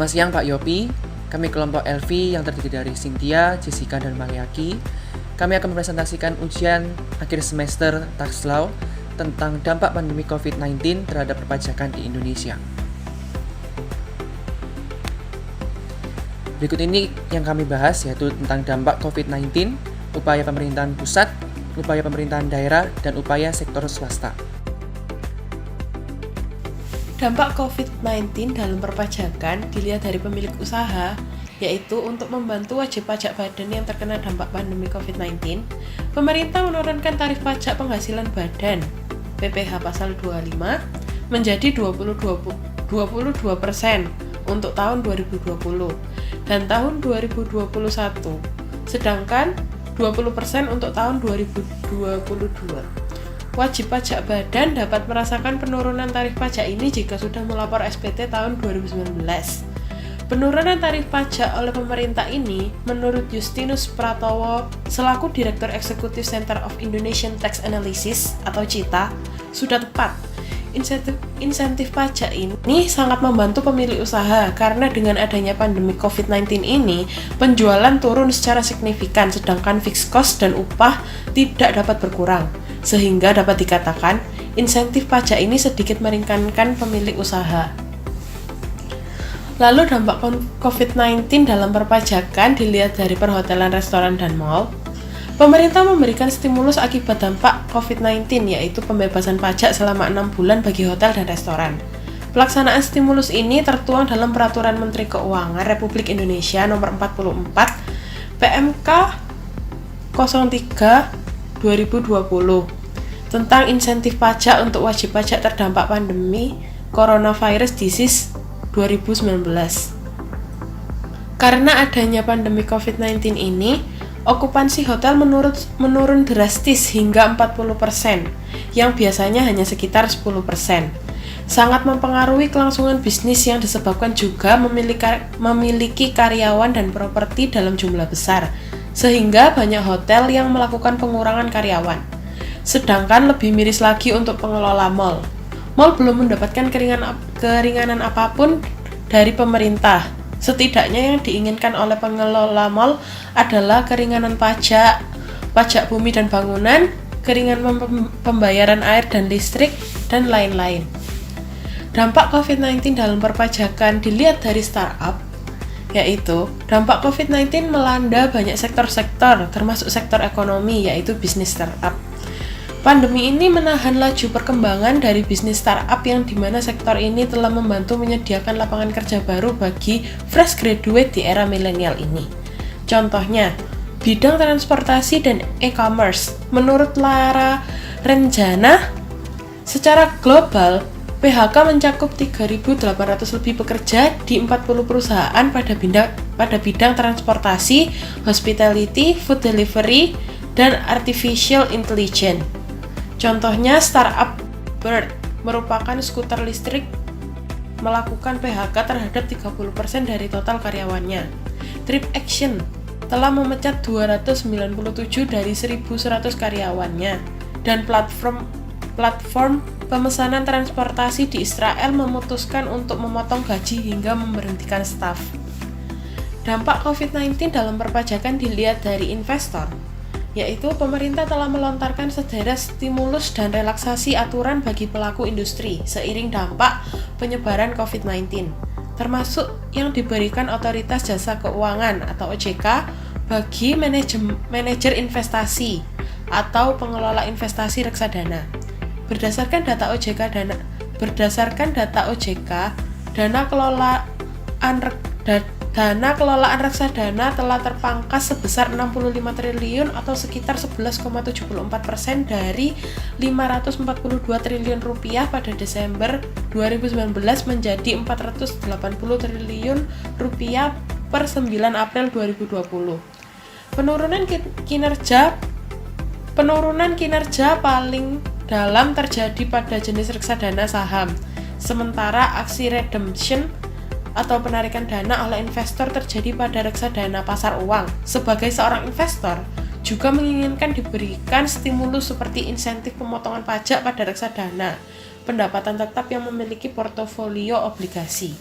Selamat siang Pak Yopi, kami kelompok LV yang terdiri dari Cynthia, Jessica, dan Mariaki. Kami akan mempresentasikan ujian akhir semester Tax Law tentang dampak pandemi COVID-19 terhadap perpajakan di Indonesia. Berikut ini yang kami bahas, yaitu tentang dampak COVID-19, upaya pemerintahan pusat, upaya pemerintahan daerah, dan upaya sektor swasta. Dampak COVID-19 dalam perpajakan dilihat dari pemilik usaha, yaitu untuk membantu wajib pajak badan yang terkena dampak pandemi COVID-19, pemerintah menurunkan tarif pajak penghasilan badan PPh pasal 25 menjadi 22% untuk tahun 2020 dan tahun 2021, sedangkan 20% untuk tahun 2022. Wajib pajak badan dapat merasakan penurunan tarif pajak ini jika sudah melapor SPT tahun 2019. Penurunan tarif pajak oleh pemerintah ini, menurut Justinus Pratowo selaku Direktur Eksekutif Center of Indonesian Tax Analysis atau CITA, sudah tepat. Insentif pajak ini sangat membantu pemilik usaha karena dengan adanya pandemi COVID-19 ini, penjualan turun secara signifikan sedangkan fixed cost dan upah tidak dapat berkurang. Sehingga dapat dikatakan, insentif pajak ini sedikit meringankan pemilik usaha. Lalu dampak COVID-19 dalam perpajakan dilihat dari perhotelan, restoran, dan mal. Pemerintah memberikan stimulus akibat dampak COVID-19, yaitu pembebasan pajak selama 6 bulan bagi hotel dan restoran. Pelaksanaan stimulus ini tertuang dalam Peraturan Menteri Keuangan Republik Indonesia Nomor 44 PMK 03 2020 tentang insentif pajak untuk wajib pajak terdampak pandemi Coronavirus Disease 2019. Karena adanya pandemi COVID-19 ini, okupansi hotel menurun drastis hingga 40%, yang biasanya hanya sekitar 10%. Sangat mempengaruhi kelangsungan bisnis yang disebabkan juga memiliki karyawan dan properti dalam jumlah besar, sehingga banyak hotel yang melakukan pengurangan karyawan. Sedangkan lebih miris lagi untuk pengelola mal. Mal belum mendapatkan keringanan apapun dari pemerintah. Setidaknya yang diinginkan oleh pengelola mal adalah keringanan pajak bumi dan bangunan, keringanan pembayaran air dan listrik, dan lain-lain. Dampak COVID-19 dalam perpajakan dilihat dari startup, yaitu dampak COVID-19 melanda banyak sektor-sektor, termasuk sektor ekonomi, yaitu bisnis startup. Pandemi ini menahan laju perkembangan dari bisnis startup yang dimana sektor ini telah membantu menyediakan lapangan kerja baru bagi fresh graduate di era milenial ini. Contohnya, bidang transportasi dan e-commerce. Menurut Lara Renjana, secara global, PHK mencakup 3.800 lebih pekerja di 40 perusahaan pada bidang transportasi, hospitality, food delivery, dan artificial intelligence. Contohnya, startup Bird merupakan skuter listrik melakukan PHK terhadap 30% dari total karyawannya. Trip Action telah memecat 297 dari 1.100 karyawannya, dan platform pemesanan transportasi di Israel memutuskan untuk memotong gaji hingga memberhentikan staf. Dampak COVID-19 dalam perpajakan dilihat dari investor, yaitu pemerintah telah melontarkan sederet stimulus dan relaksasi aturan bagi pelaku industri seiring dampak penyebaran COVID-19, termasuk yang diberikan Otoritas Jasa Keuangan atau OJK bagi manajer investasi atau pengelola investasi reksadana. Berdasarkan data OJK, dana kelolaan reksadana telah terpangkas sebesar 65 triliun atau sekitar 11,74% dari 542 triliun rupiah pada Desember 2019 menjadi 480 triliun rupiah per 9 April 2020. Penurunan kinerja paling dalam terjadi pada jenis reksadana saham, sementara aksi redemption atau penarikan dana oleh investor terjadi pada reksadana pasar uang. Sebagai seorang investor, juga menginginkan diberikan stimulus seperti insentif pemotongan pajak pada reksadana, pendapatan tetap yang memiliki portofolio obligasi.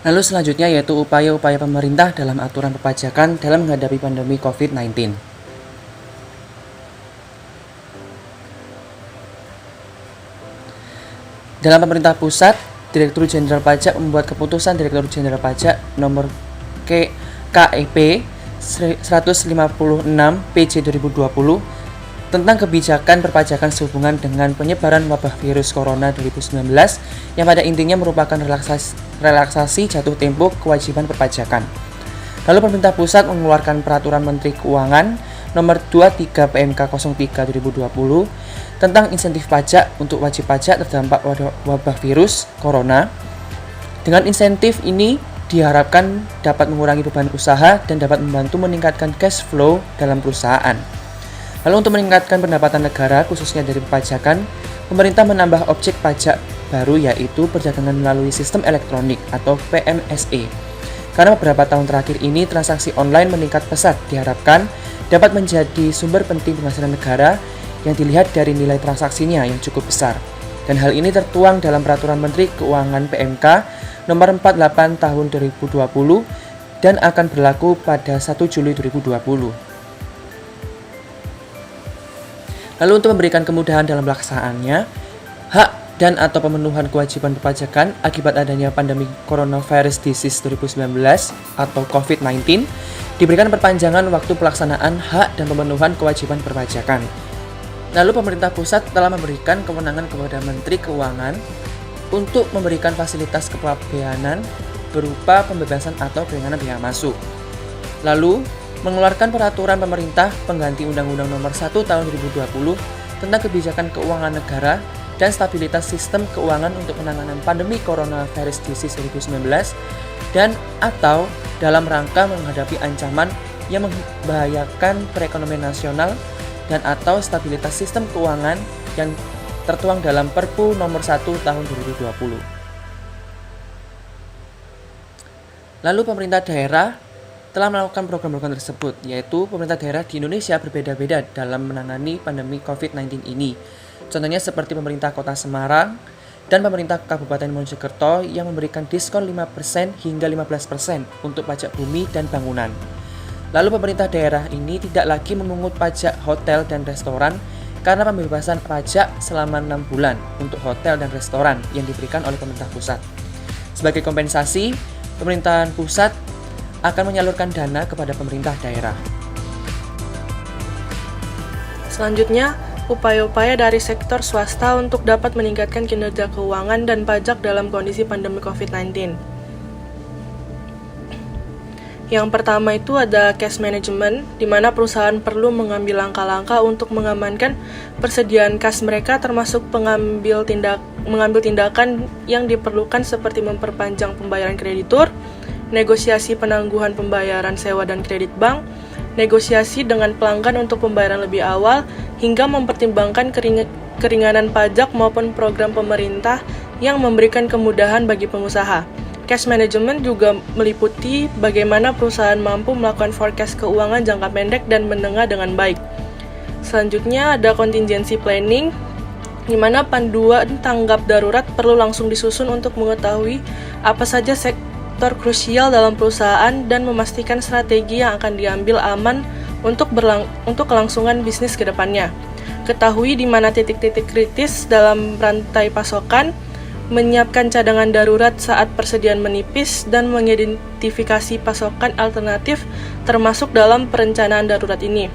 Lalu selanjutnya yaitu upaya-upaya pemerintah dalam aturan perpajakan dalam menghadapi pandemi COVID-19. Dalam pemerintah pusat, Direktur Jenderal Pajak membuat keputusan Direktur Jenderal Pajak nomor KEP 156 PJ 2020 tentang kebijakan perpajakan sehubungan dengan penyebaran wabah virus corona 2019 yang pada intinya merupakan relaksasi jatuh tempo kewajiban perpajakan. Lalu pemerintah pusat mengeluarkan peraturan Menteri Keuangan nomor 23 PMK 03 2020 tentang insentif pajak untuk wajib pajak terdampak wabah virus corona. Dengan insentif ini diharapkan dapat mengurangi beban usaha dan dapat membantu meningkatkan cash flow dalam perusahaan. Lalu untuk meningkatkan pendapatan negara khususnya dari perpajakan, pemerintah menambah objek pajak baru yaitu perdagangan melalui sistem elektronik atau PMSE. Karena beberapa tahun terakhir ini transaksi online meningkat pesat, diharapkan dapat menjadi sumber penting penghasilan negara yang dilihat dari nilai transaksinya yang cukup besar. Dan hal ini tertuang dalam Peraturan Menteri Keuangan PMK nomor 48 tahun 2020 dan akan berlaku pada 1 Juli 2020. Lalu untuk memberikan kemudahan dalam pelaksanaannya, hak dan atau pemenuhan kewajiban perpajakan akibat adanya pandemi coronavirus disease 2019 atau COVID-19 diberikan perpanjangan waktu pelaksanaan hak dan pemenuhan kewajiban perpajakan. Lalu pemerintah pusat telah memberikan kewenangan kepada Menteri Keuangan untuk memberikan fasilitas kepabeanan berupa pembebasan atau keringanan biaya masuk. Lalu mengeluarkan peraturan pemerintah pengganti Undang-Undang Nomor 1 Tahun 2020 tentang kebijakan keuangan negara dan stabilitas sistem keuangan untuk penanganan pandemi coronavirus disease 2019 dan atau dalam rangka menghadapi ancaman yang membahayakan perekonomian nasional dan atau stabilitas sistem keuangan yang tertuang dalam Perpu Nomor 1 Tahun 2020. Lalu pemerintah daerah telah melakukan program-program tersebut, yaitu pemerintah daerah di Indonesia berbeda-beda dalam menangani pandemi COVID-19 ini. Contohnya seperti pemerintah Kota Semarang dan pemerintah Kabupaten Mojokerto yang memberikan diskon 5% hingga 15% untuk pajak bumi dan bangunan. Lalu pemerintah daerah ini tidak lagi memungut pajak hotel dan restoran karena pembebasan pajak selama 6 bulan untuk hotel dan restoran yang diberikan oleh pemerintah pusat. Sebagai kompensasi, pemerintahan pusat akan menyalurkan dana kepada pemerintah daerah. Selanjutnya, upaya-upaya dari sektor swasta untuk dapat meningkatkan kinerja keuangan dan pajak dalam kondisi pandemi COVID-19. Yang pertama itu ada cash management, di mana perusahaan perlu mengambil langkah-langkah untuk mengamankan persediaan kas mereka, termasuk mengambil tindakan yang diperlukan seperti memperpanjang pembayaran kreditur, negosiasi penangguhan pembayaran sewa dan kredit bank, negosiasi dengan pelanggan untuk pembayaran lebih awal, hingga mempertimbangkan keringanan pajak maupun program pemerintah yang memberikan kemudahan bagi pengusaha. Cash management juga meliputi bagaimana perusahaan mampu melakukan forecast keuangan jangka pendek dan menengah dengan baik. Selanjutnya ada contingency planning, di mana panduan tanggap darurat perlu langsung disusun untuk mengetahui apa saja sektor krusial dalam perusahaan dan memastikan strategi yang akan diambil aman untuk kelangsungan bisnis ke depannya. Ketahui di mana titik-titik kritis dalam rantai pasokan, menyiapkan cadangan darurat saat persediaan menipis, dan mengidentifikasi pasokan alternatif termasuk dalam perencanaan darurat ini.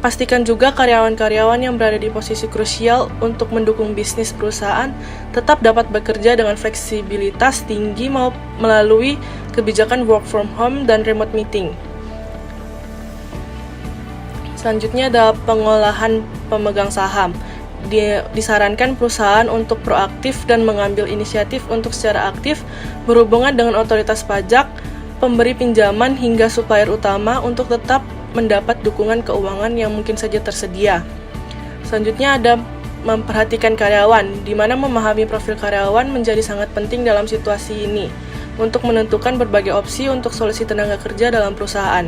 Pastikan juga karyawan-karyawan yang berada di posisi krusial untuk mendukung bisnis perusahaan tetap dapat bekerja dengan fleksibilitas tinggi melalui kebijakan work from home dan remote meeting. Selanjutnya ada pengolahan pemegang saham. Disarankan perusahaan untuk proaktif dan mengambil inisiatif untuk secara aktif berhubungan dengan otoritas pajak, pemberi pinjaman hingga supplier utama untuk tetap mendapat dukungan keuangan yang mungkin saja tersedia. Selanjutnya ada memperhatikan karyawan, di mana memahami profil karyawan menjadi sangat penting dalam situasi ini untuk menentukan berbagai opsi untuk solusi tenaga kerja dalam perusahaan.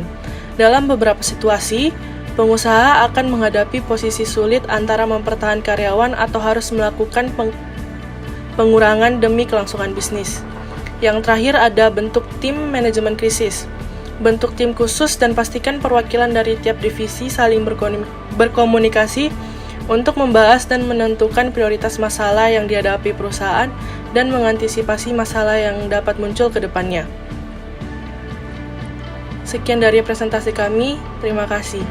Dalam beberapa situasi, pengusaha akan menghadapi posisi sulit antara mempertahankan karyawan atau harus melakukan pengurangan demi kelangsungan bisnis. Yang terakhir ada bentuk tim manajemen krisis. Bentuk tim khusus dan pastikan perwakilan dari tiap divisi saling berkomunikasi untuk membahas dan menentukan prioritas masalah yang dihadapi perusahaan dan mengantisipasi masalah yang dapat muncul ke depannya. Sekian dari presentasi kami, terima kasih.